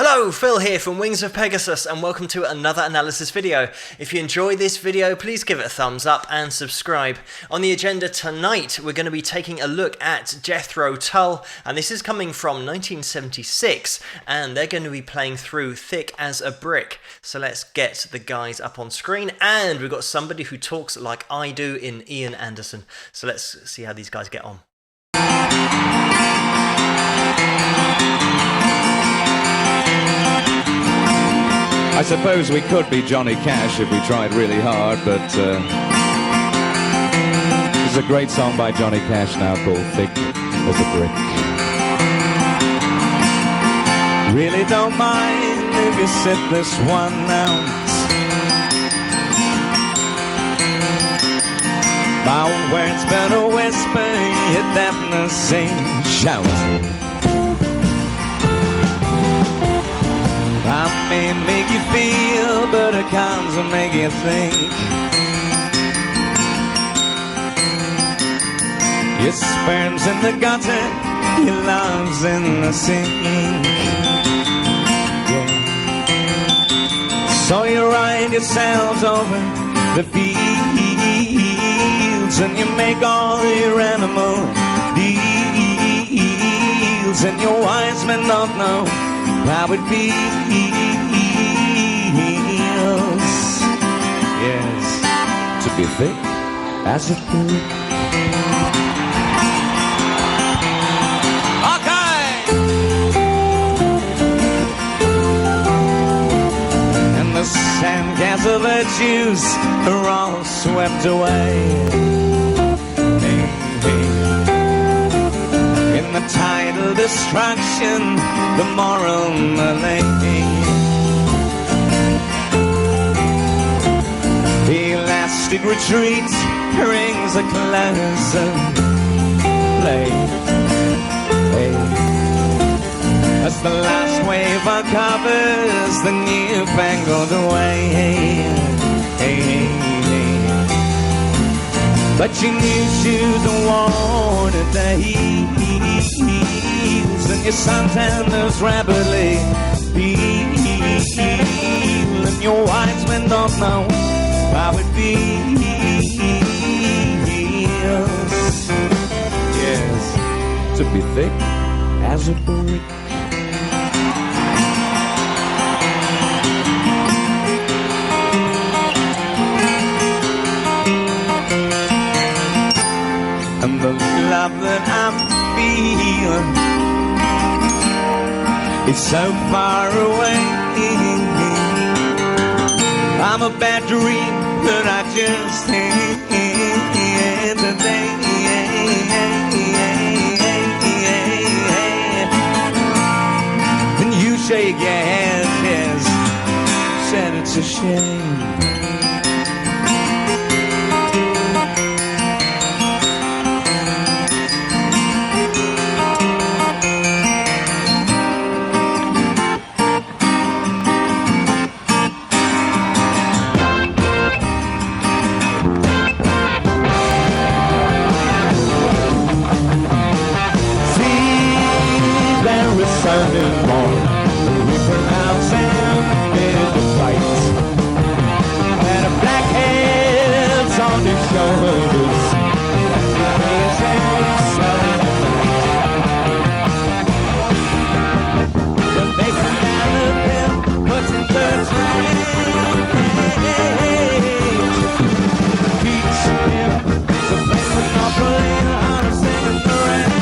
Hello, Phil here from Wings of Pegasus and welcome to another analysis video. If you enjoy this video, please give it a thumbs up and subscribe. On the agenda tonight, we're going to be taking a look at Jethro Tull, and this is coming from 1976, and they're going to be playing through Thick as a Brick. So let's get the guys up on screen, and we've got somebody who talks like I do in Ian Anderson. So let's see how these guys get on. I suppose we could be Johnny Cash if we tried really hard, but this is a great song by Johnny Cash now called Thick as a Brick. Really don't mind if you sit this one out. My words better whisper, your deafness sing, shout. I may make you feel, but I can't make you think. Your sperm's in the gutter, your love's in the sink. Yeah. So you ride yourselves over the fields, and you make all your animal deals, and your wise men don't know how it feels, yes, to be thick as a brick. Okay! And the sandcastle virtues are all swept away. Hey, hey. In the tidal destruction, the moral malaise, the elastic retreat rings a closer play. Hey. As the last wave uncovers the newfangled way. Hey, hey, hey. But you need shoes and water to heels, and your suntanners rapidly peel, and your wise men don't know how it feels, yes, to be thick as a brick. And the love that I'm feeling, it's so far away. I'm a bad dream that I just had today. And you shake your head, yes, said it's a shame. Sunday morning, we pronounce him in the fight, and a black head's on his shoulders, and his hands the nation down of him puts in third string, teach him to play Monopoly on a second parade.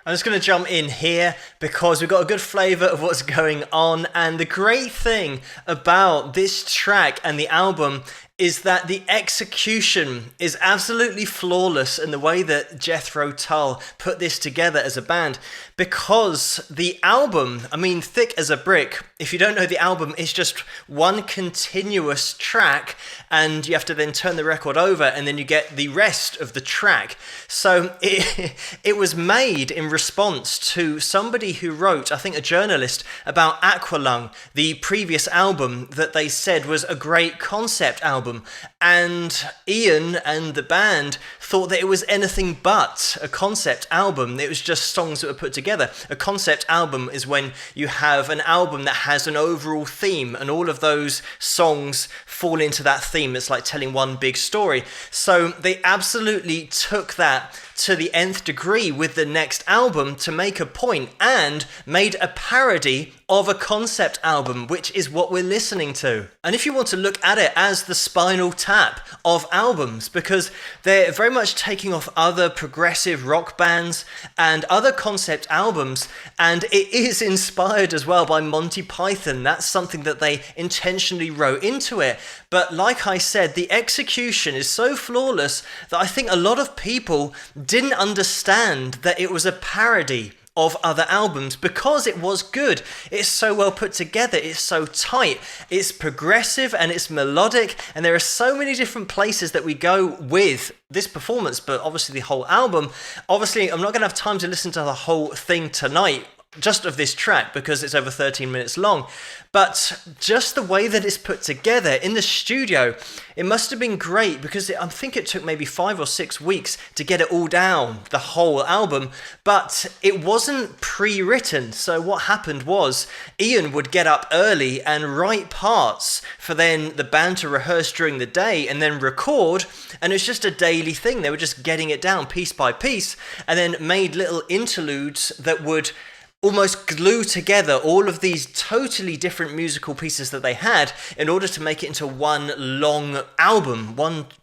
I'm just going to jump in here because we've got a good flavour of what's going on, and the great thing about this track and the album is that the execution is absolutely flawless in the way that Jethro Tull put this together as a band, because the album, I mean, Thick as a Brick, if you don't know, the album is just one continuous track, and you have to then turn the record over and then you get the rest of the track. So it was made in response to somebody who wrote, I think a journalist, about Aqualung, the previous album that they said was a great concept album. album, and Ian and the band thought that it was anything but a concept album. It was just songs that were put together. A concept album is when you have an album that has an overall theme, and all of those songs fall into that theme. It's like telling one big story. So they absolutely took that to the nth degree with the next album to make a point, and made a parody of a concept album, which is what we're listening to. And if you want to look at it as the Spinal Tap of albums, because they're very much taking off other progressive rock bands and other concept albums, and it is inspired as well by Monty Python. That's something that they intentionally wrote into it. But like I said, the execution is so flawless that I think a lot of people didn't understand that it was a parody of other albums, because it was good. It's so well put together, it's so tight, it's progressive and it's melodic, and there are so many different places that we go with this performance, but obviously the whole album. Obviously, I'm not going to have time to listen to the whole thing tonight, just of this track, because it's over 13 minutes long, but just the way that it's put together in the studio, it must have been great, because I think it took maybe 5 or 6 weeks to get it all down, the whole album, but it wasn't pre-written. So what happened was Ian would get up early and write parts for then the band to rehearse during the day and then record, and it's just a daily thing. They were just getting it down piece by piece, and then made little interludes that would almost glue together all of these totally different musical pieces that they had in order to make it into one long album,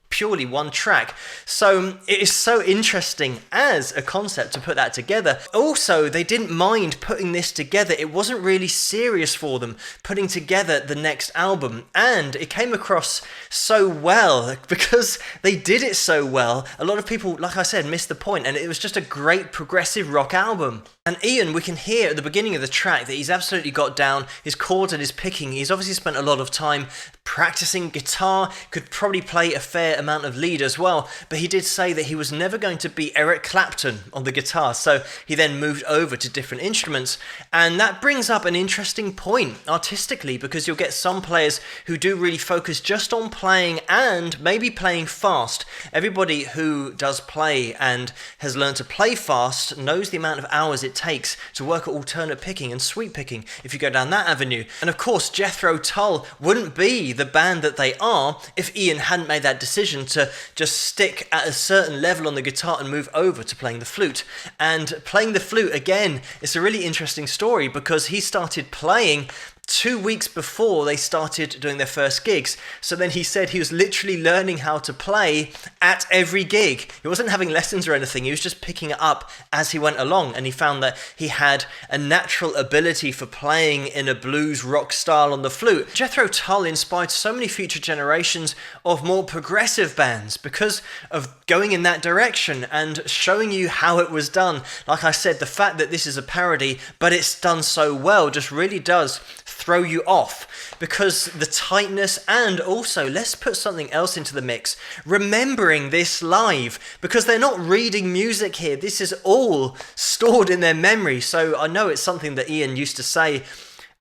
purely one track. So it is so interesting as a concept to put that together. Also, they didn't mind putting this together. It wasn't really serious for them putting together the next album, and it came across so well because they did it so well. A lot of people, like I said, missed the point, and it was just a great progressive rock album. And Ian, we can hear at the beginning of the track that he's absolutely got down his chords and his picking. He's obviously spent a lot of time practicing guitar, could probably play a fair amount of lead as well, but he did say that he was never going to be Eric Clapton on the guitar, so he then moved over to different instruments. And that brings up an interesting point artistically, because you'll get some players who do really focus just on playing and maybe playing fast. Everybody who does play and has learned to play fast knows the amount of hours it takes to work at alternate picking and sweep picking if you go down that avenue. And of course, Jethro Tull wouldn't be the band that they are if Ian hadn't made that decision to just stick at a certain level on the guitar and move over to playing the flute. And playing the flute, again, it's a really interesting story, because he started playing 2 weeks before they started doing their first gigs. So then he said he was literally learning how to play at every gig. He wasn't having lessons or anything, he was just picking it up as he went along, and he found that he had a natural ability for playing in a blues rock style on the flute. Jethro Tull inspired so many future generations of more progressive bands because of going in that direction and showing you how it was done. Like I said, the fact that this is a parody, but it's done so well, just really does throw you off, because the tightness, and also let's put something else into the mix, remembering this live, because they're not reading music here, this is all stored in their memory. So I know it's something that Ian used to say,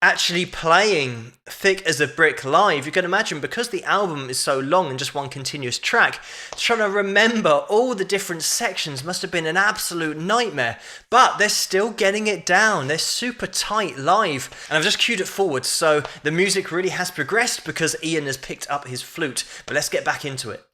actually playing Thick as a Brick live, you can imagine, because the album is so long and just one continuous track, trying to remember all the different sections must have been an absolute nightmare, but they're still getting it down. They're super tight live, and I've just queued it forward, so the music really has progressed because Ian has picked up his flute. But let's get back into it.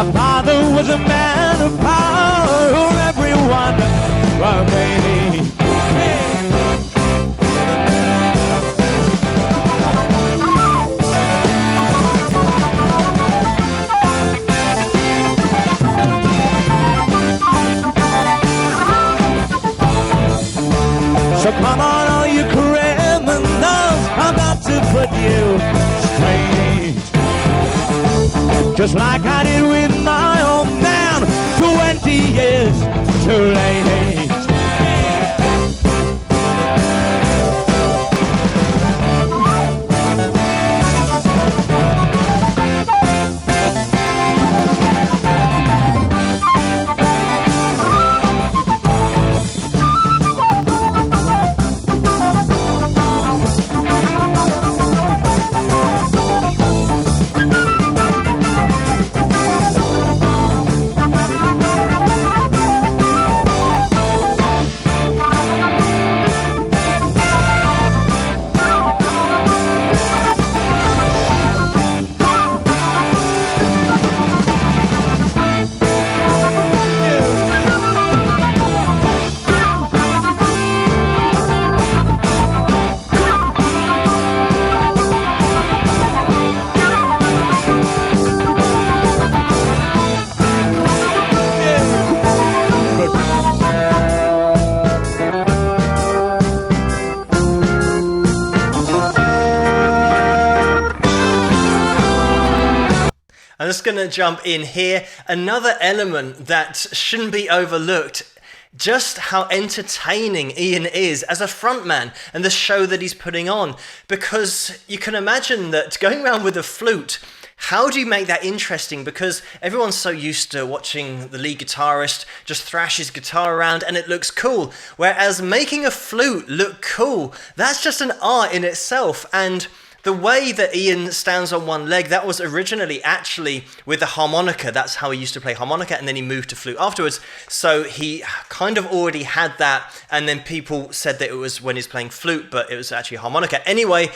My father was a man of power whom everyone obeyed. So come on, all you criminals, I'm about to put you straight. Just like I did with my old man, 20 years too late. I'm just going to jump in here. Another element that shouldn't be overlooked, just how entertaining Ian is as a frontman and the show that he's putting on. Because you can imagine that going around with a flute, how do you make that interesting? Because everyone's so used to watching the lead guitarist just thrash his guitar around and it looks cool. Whereas making a flute look cool, that's just an art in itself. And the way that Ian stands on one leg, that was originally actually with the harmonica. That's how he used to play harmonica, and then he moved to flute afterwards. So he kind of already had that, and then people said that it was when he's playing flute, but it was actually harmonica. Anyway,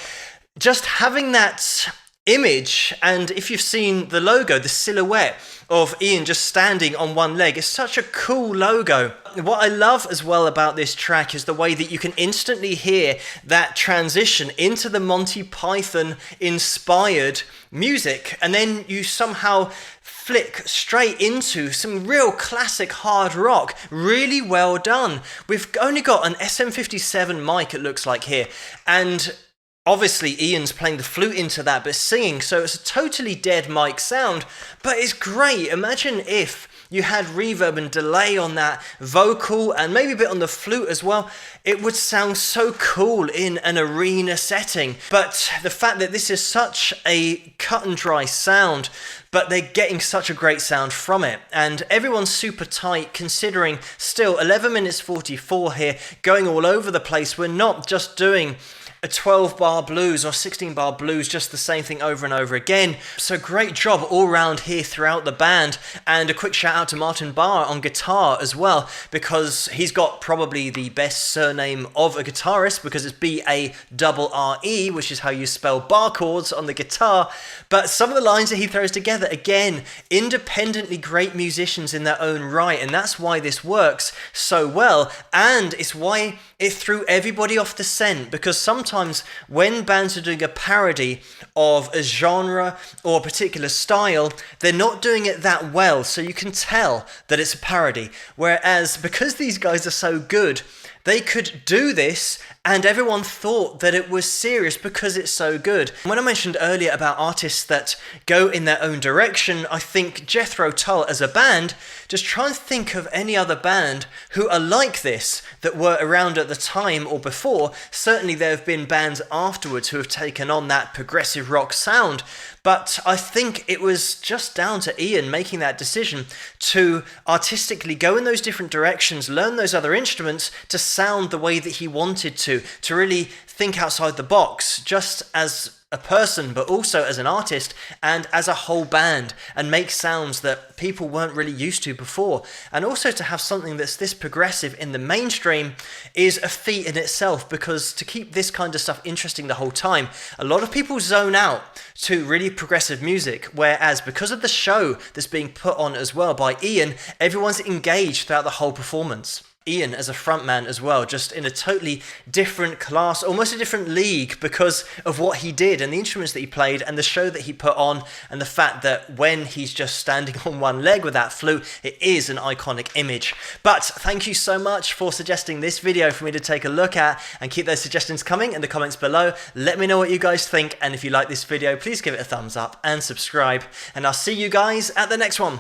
just having that image, and if you've seen the logo, the silhouette of Ian just standing on one leg, it's such a cool logo. What I love as well about this track is the way that you can instantly hear that transition into the Monty Python inspired music, and then you somehow flick straight into some real classic hard rock. Really well done. We've only got an SM57 mic, it looks like here, and obviously Ian's playing the flute into that, but singing, so it's a totally dead mic sound, but it's great. Imagine if you had reverb and delay on that vocal and maybe a bit on the flute as well. It would sound so cool in an arena setting. But the fact that this is such a cut and dry sound, but they're getting such a great sound from it. And everyone's super tight, considering still 11 minutes 44 here, going all over the place. We're not just doing a 12-bar blues or 16-bar blues, just the same thing over and over again. So great job all round here throughout the band, and a quick shout out to Martin Barr on guitar as well, because he's got probably the best surname of a guitarist, because it's B-A-R-R-E, which is how you spell bar chords on the guitar. But some of the lines that he throws together, again, independently great musicians in their own right, and that's why this works so well, and it's why it threw everybody off the scent, because sometimes when bands are doing a parody of a genre or a particular style, they're not doing it that well, so you can tell that it's a parody. Whereas because these guys are so good, they could do this and everyone thought that it was serious because it's so good. When I mentioned earlier about artists that go in their own direction, I think Jethro Tull as a band, just try and think of any other band who are like this that were around at the time or before. Certainly there have been bands afterwards who have taken on that progressive rock sound, but I think it was just down to Ian making that decision to artistically go in those different directions, learn those other instruments to sound the way that he wanted to really think outside the box, just as a person, but also as an artist and as a whole band, and make sounds that people weren't really used to before. And also to have something that's this progressive in the mainstream is a feat in itself, because to keep this kind of stuff interesting the whole time, a lot of people zone out. to really progressive music, whereas because of the show that's being put on as well by Ian, everyone's engaged throughout the whole performance. Ian as a frontman as well, just in a totally different class, almost a different league because of what he did and the instruments that he played and the show that he put on, and the fact that when he's just standing on one leg with that flute, it is an iconic image. But thank you so much for suggesting this video for me to take a look at, and keep those suggestions coming in the comments below. Let me know what you guys think, and if you like this video, please give it a thumbs up and subscribe, and I'll see you guys at the next one.